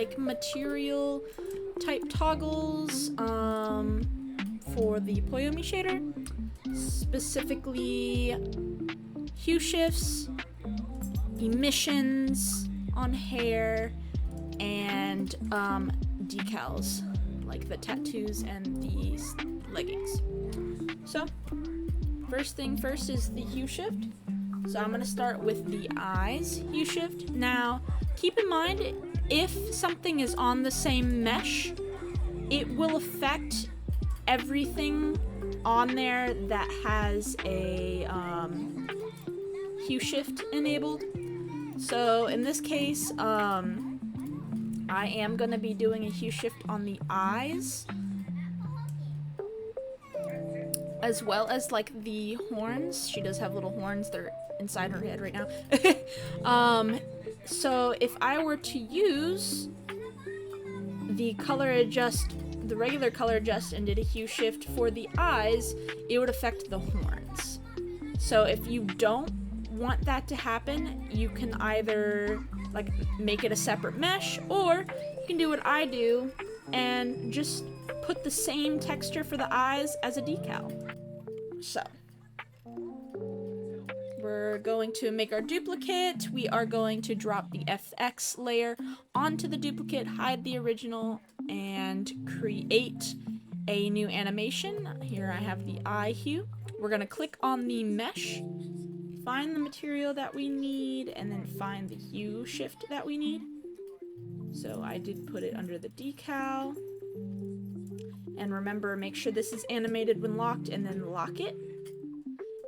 like material type toggles for the Poiyomi shader, specifically hue shifts, emissions on hair, and decals like the tattoos and the leggings. So first thing first is the hue shift. So I'm gonna start with the eyes hue shift. Now keep in mind, if something is on the same mesh, it will affect everything on there that has a hue shift enabled. So in this case, I am gonna be doing a hue shift on the eyes, as well as like the horns. She does have little horns, they're inside her head right now. So if I were to use the color adjust, the regular color adjust, and did a hue shift for the eyes, it would affect the horns. So if you don't want that to happen, you can either like make it a separate mesh, or you can do what I do and just put the same texture for the eyes as a decal. So we're going to make our duplicate. We are going to drop the FX layer onto the duplicate, hide the original, and create a new animation. Here I have the eye hue. We're gonna click on the mesh, find the material that we need, and then find the hue shift that we need. So I did put it under the decal. And remember, make sure this is animated when locked, and then lock it.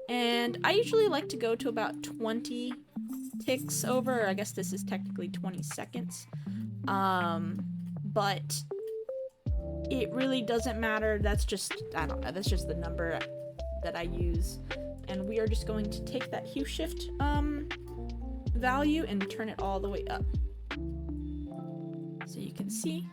And I usually like to go to about 20 ticks over. I guess this is technically 20 seconds. But it really doesn't matter. That's just, I don't know, that's just the number that I use. And we are just going to take that hue shift value and turn it all the way up. So you can see.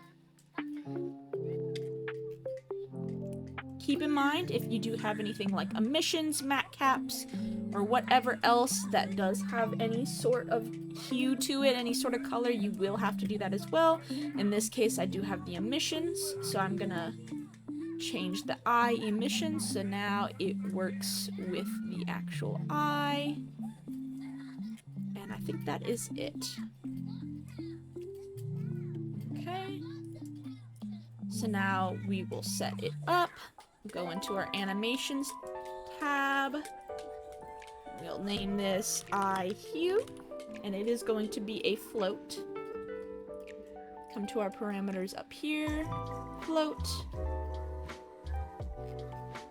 Keep in mind, if you do have anything like emissions, matte caps, or whatever else that does have any sort of hue to it, any sort of color, you will have to do that as well. In this case, I do have the emissions, so I'm gonna change the eye emissions, so now it works with the actual eye. And I think that is it. Okay. So now we will set it up. Go into our animations tab. We'll name this eye hue, and it is going to be a float. Come to our parameters up here, float.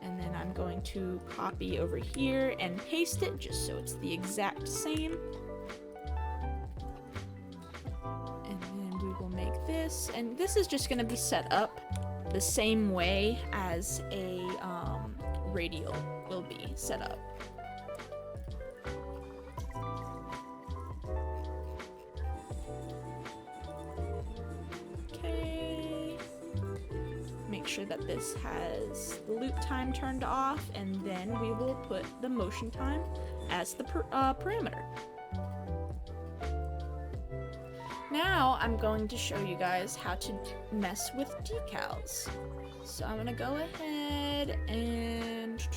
And then I'm going to copy over here and paste it just so it's the exact same. And then we will make this, and this is just going to be set up the same way as a radial will be set up. Okay. Make sure that this has the loop time turned off, and then we will put the motion time as the parameter. Now I'm going to show you guys how to mess with decals. So I'm gonna go ahead and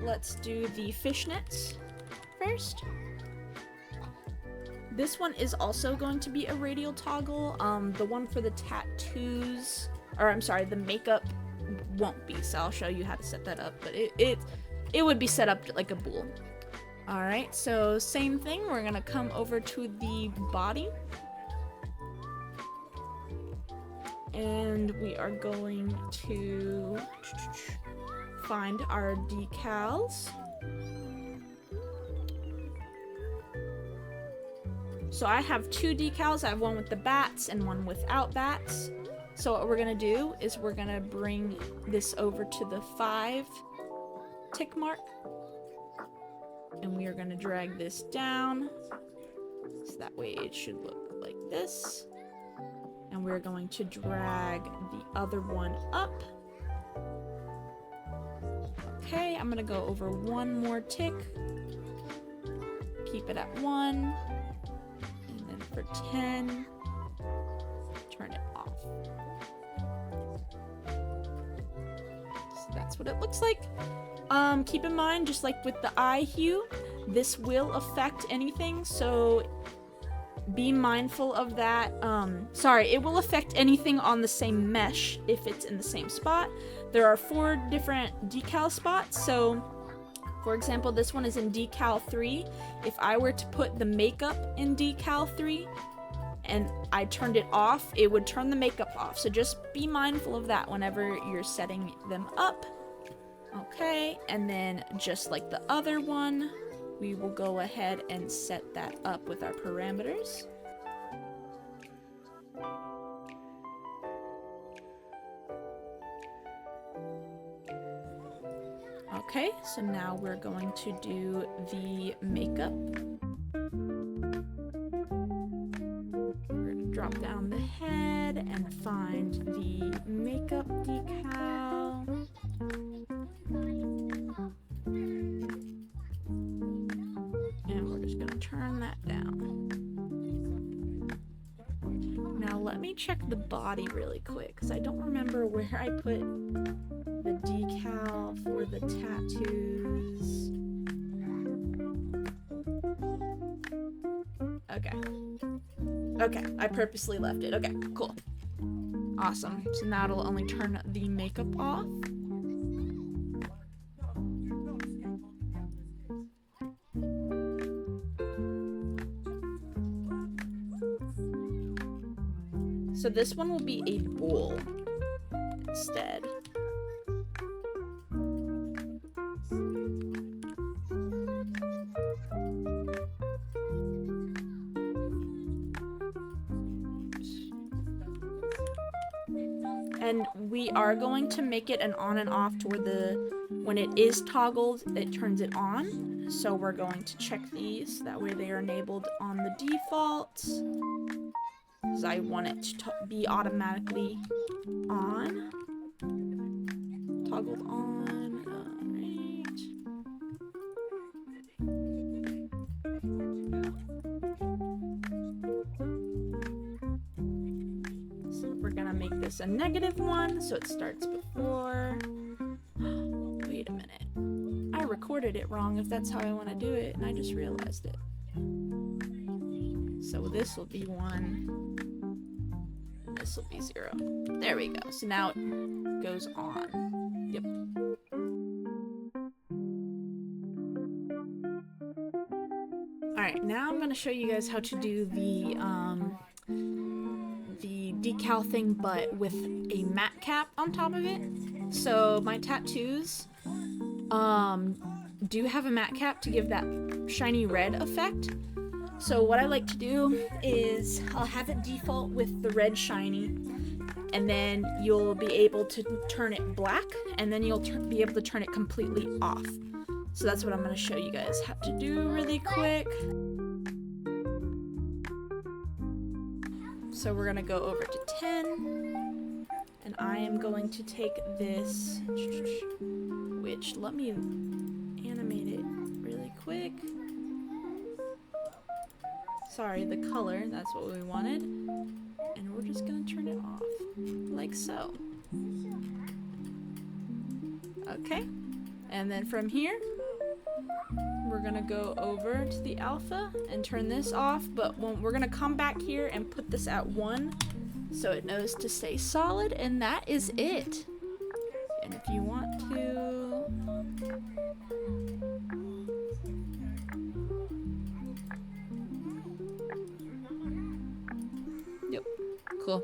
let's do the fishnets first. This one is also going to be a radial toggle. The one for the tattoos, or I'm sorry, the makeup won't be, so I'll show you how to set that up, but it would be set up like a bool. Alright, so same thing, we're gonna come over to the body. And we are going to find our decals. So I have two decals, I have one with the bats and one without bats. So what we're gonna do is we're gonna bring this over to the 5 tick mark. And we are going to drag this down, so that way it should look like this. And we're going to drag the other one up. Okay, I'm going to go over one more tick. Keep it at 1. And then for 10, that's what it looks like. Keep in mind, just like with the eye hue, this will affect anything, so be mindful of that. Sorry, it will affect anything on the same mesh if it's in the same spot. There are 4 different decal spots, so for example, this one is in decal 3. If I were to put the makeup in decal 3 and I turned it off, it would turn the makeup off. So just be mindful of that whenever you're setting them up. Okay, and then just like the other one, we will go ahead and set that up with our parameters. Okay, so now we're going to do the makeup. We're going to drop down the head and find the makeup decal. And we're just going to turn that down. Now let me check the body really quick, because I don't remember where I put the decal for the tattoos. Okay, I purposely left it. Okay, cool. Awesome. So now it'll only turn the makeup off. So this one will be a bowl instead. And we are going to make it an on and off to where when it is toggled, it turns it on. So we're going to check these, that way they are enabled on the default. Because I want it to be automatically on. Toggled on, alright. So we're gonna make this a -1, so it starts before. Wait a minute. I recorded it wrong if that's how I want to do it, and I just realized it. So this will be 1. This will be 0. There we go. So now it goes on. Yep. Alright, now I'm going to show you guys how to do the decal thing, but with a matte cap on top of it. So my tattoos do have a matte cap to give that shiny red effect. So what I like to do is I'll have it default with the red shiny, and then you'll be able to turn it black, and then you'll be able to turn it completely off. So that's what I'm going to show you guys how to do really quick. So we're going to go over to 10, and I am going to take this, which, let me animate it really quick. Sorry, the color, that's what we wanted. And we're just gonna turn it off, like so. Okay, and then from here, we're gonna go over to the alpha and turn this off, but we're gonna come back here and put this at 1 so it knows to stay solid, and that is it. And if you want to... Yep, cool.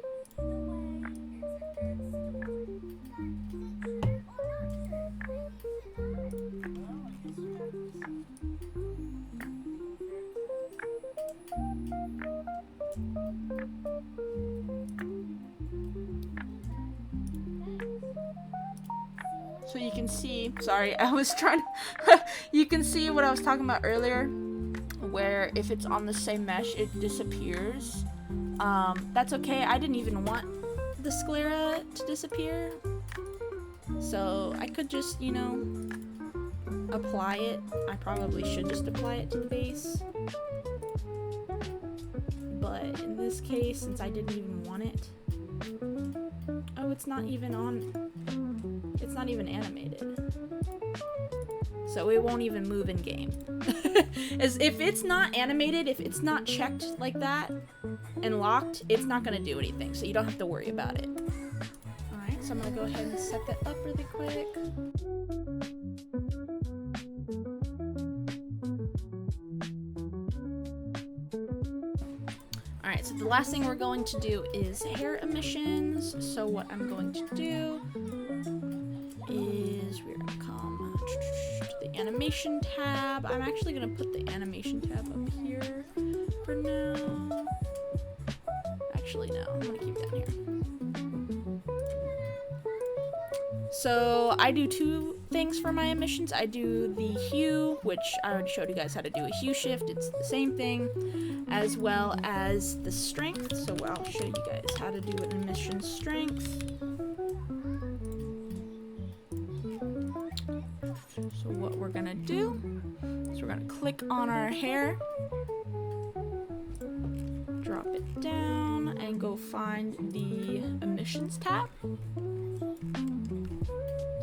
So you can see, sorry, I was trying to, you can see what I was talking about earlier, where if it's on the same mesh, it disappears. That's okay, I didn't even want the sclera to disappear. So I could just, you know, apply it. I probably should just apply it to the base. But in this case, since I didn't even want it, oh, it's not even not even animated. So it won't even move in game. As if it's not animated, if it's not checked like that and locked, it's not gonna do anything, so you don't have to worry about it. Alright, so I'm gonna go ahead and set that up really quick. Alright, so the last thing we're going to do is hair emissions. So what I'm going to do is we're gonna come to the animation tab. I'm actually gonna put the animation tab up here for now. Actually, no, I'm gonna keep that here. So I do two things for my emissions. I do the hue, which I already showed you guys how to do a hue shift. It's the same thing, as well as the strength. So I'll show you guys how to do an emission strength. So what we're gonna do is we're gonna click on our hair, drop it down, and go find the emissions tab.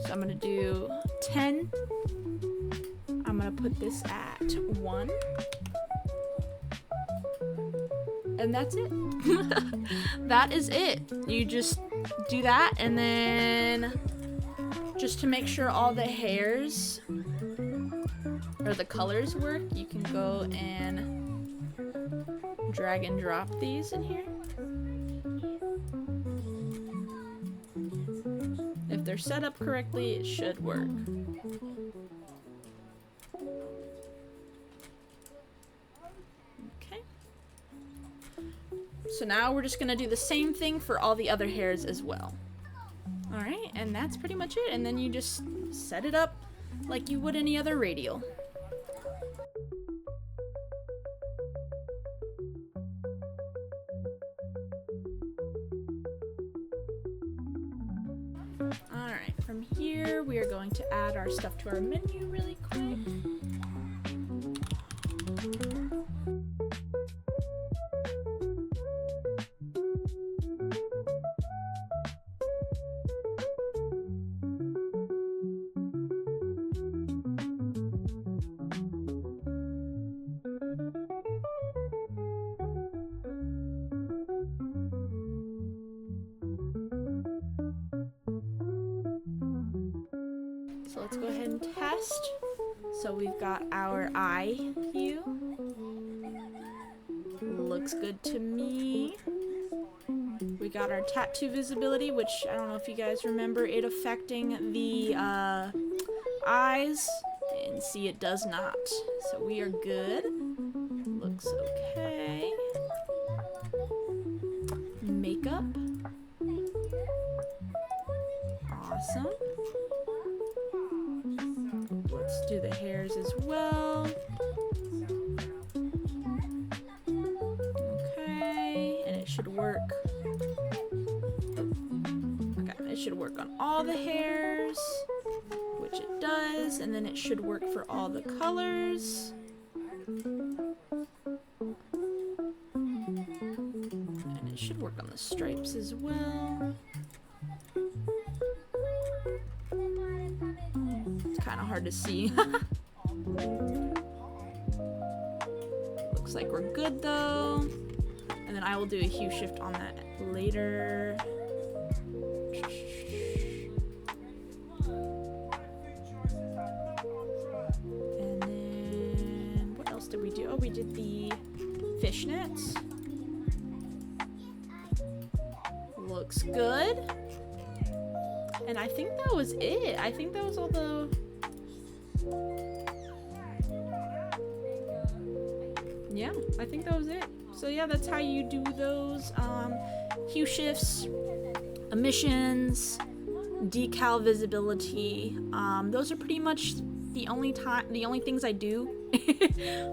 So I'm gonna do 10. I'm gonna put this at 1. And that's it. That is it. You just do that, and then just to make sure all the hairs or the colors work, you can go and drag and drop these in here. If they're set up correctly, it should work. Okay. So now we're just gonna do the same thing for all the other hairs as well. Alright, and that's pretty much it. And then you just set it up like you would any other radial. Alright, from here we are going to add our stuff to our menu really quick. So let's go ahead and test. So we've got our eye hue. Looks good to me. We got our tattoo visibility, which I don't know if you guys remember it affecting the eyes. And see, it does not. So we are good. Looks okay. Makeup. Awesome. Let's do the hairs as well. Okay, and it should work. Okay, it should work on all the hairs, which it does, and then it should work for all the colors. And it should work on the stripes as well. Kind of hard to see. Looks like we're good though. And then I will do a hue shift on that later. And then what else did we do? Oh, we did the fishnets. Looks good. And I think that was it. I think that was all the... Yeah, I think that was it. So yeah, that's how you do those hue shifts, emissions, decal visibility. Those are pretty much the only things I do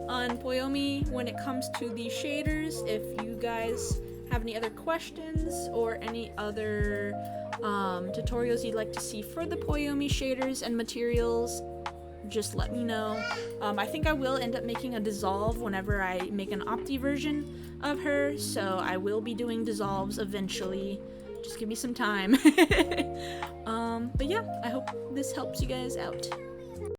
on Poiyomi when it comes to the shaders. If you guys have any other questions or any other tutorials you'd like to see for the Poiyomi shaders and materials, just let me know. I think I will end up making a dissolve whenever I make an Opti version of her, so I will be doing dissolves eventually Just give me some time. But yeah, I hope this helps you guys out.